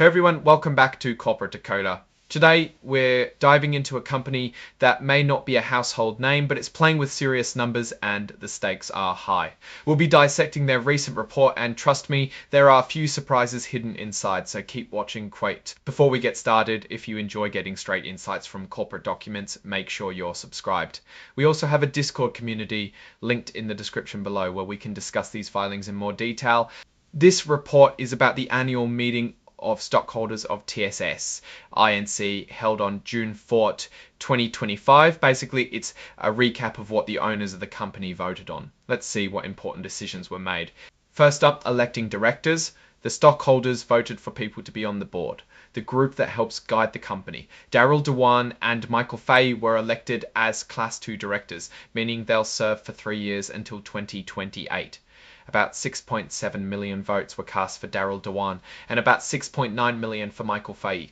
Hey everyone, welcome back to Corporate Decoder. Today we're diving into a company that may not be a household name, but it's playing with serious numbers and the stakes are high. We'll be dissecting their recent report, and trust me, there are a few surprises hidden inside, so keep watching. Great. Before we get started, if you enjoy getting straight insights from corporate documents, make sure you're subscribed. We also have a Discord community linked in the description below where we can discuss these filings in more detail. This report is about the annual meeting of stockholders of TSS Inc. held on June 4th, 2025. Basically, it's a recap of what the owners of the company voted on. Let's see what important decisions were made. First up, electing directors. The stockholders voted for people to be on the board, the group that helps guide the company. Darryl Dewan and Michael Fahey were elected as Class 2 directors, meaning they'll serve for 3 years until 2028. About 6.7 million votes were cast for Darryl Dewan and about 6.9 million for Michael Fahey.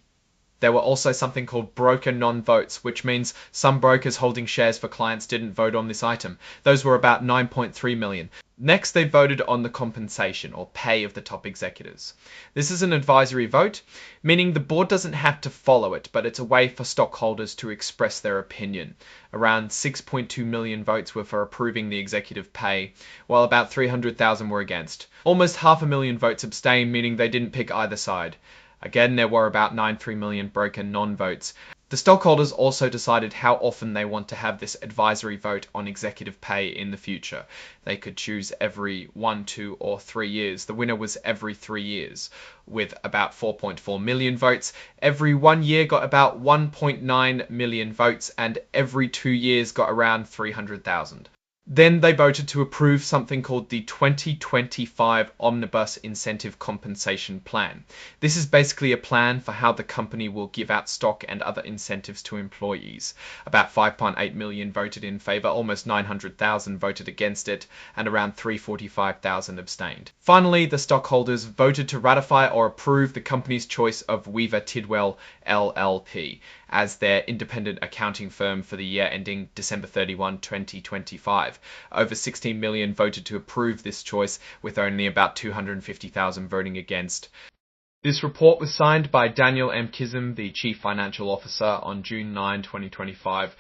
There were also something called broker non-votes, which means some brokers holding shares for clients didn't vote on this item. Those were about 9.3 million. Next, they voted on the compensation or pay of the top executives. This is an advisory vote, meaning the board doesn't have to follow it, but it's a way for stockholders to express their opinion. Around 6.2 million votes were for approving the executive pay, while about 300,000 were against. Almost 500,000 votes abstained, meaning they didn't pick either side. Again, there were about 9.3 million broker non-votes. The stockholders also decided how often they want to have this advisory vote on executive pay in the future. They could choose every 1, 2, or 3 years. The winner was every 3 years, with about 4.4 million votes. Every 1 year got about 1.9 million votes, and every 2 years got around 300,000. Then they voted to approve something called the 2025 Omnibus Incentive Compensation Plan. This is basically a plan for how the company will give out stock and other incentives to employees. About 5.8 million voted in favor, almost 900,000 voted against it, and around 345,000 abstained. Finally, the stockholders voted to ratify or approve the company's choice of Weaver Tidwell LLP as their independent accounting firm for the year ending December 31, 2025. Over 16 million voted to approve this choice, with only about 250,000 voting against. This report was signed by Daniel M. Kism, the Chief Financial Officer, on June 9, 2025.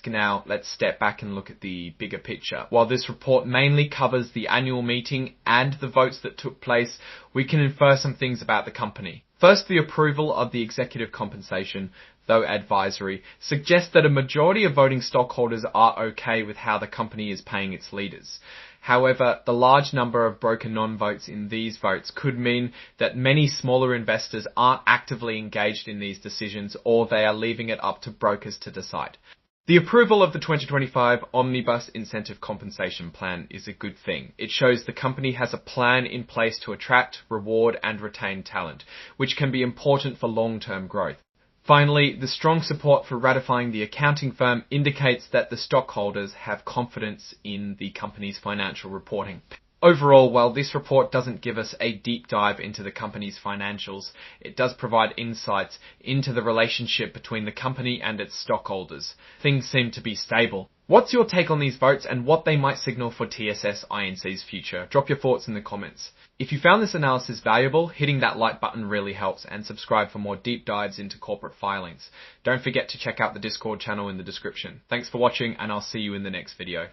Now, let's step back and look at the bigger picture. While this report mainly covers the annual meeting and the votes that took place, we can infer some things about the company. First, the approval of the executive compensation, though advisory, suggests that a majority of voting stockholders are okay with how the company is paying its leaders. However, the large number of broker non-votes in these votes could mean that many smaller investors aren't actively engaged in these decisions, or they are leaving it up to brokers to decide. The approval of the 2025 Omnibus Incentive Compensation Plan is a good thing. It shows the company has a plan in place to attract, reward, and retain talent, which can be important for long-term growth. Finally, the strong support for ratifying the accounting firm indicates that the stockholders have confidence in the company's financial reporting. Overall, while this report doesn't give us a deep dive into the company's financials, it does provide insights into the relationship between the company and its stockholders. Things seem to be stable. What's your take on these votes and what they might signal for TSS Inc.'s future? Drop your thoughts in the comments. If you found this analysis valuable, hitting that like button really helps, and subscribe for more deep dives into corporate filings. Don't forget to check out the Discord channel in the description. Thanks for watching, and I'll see you in the next video.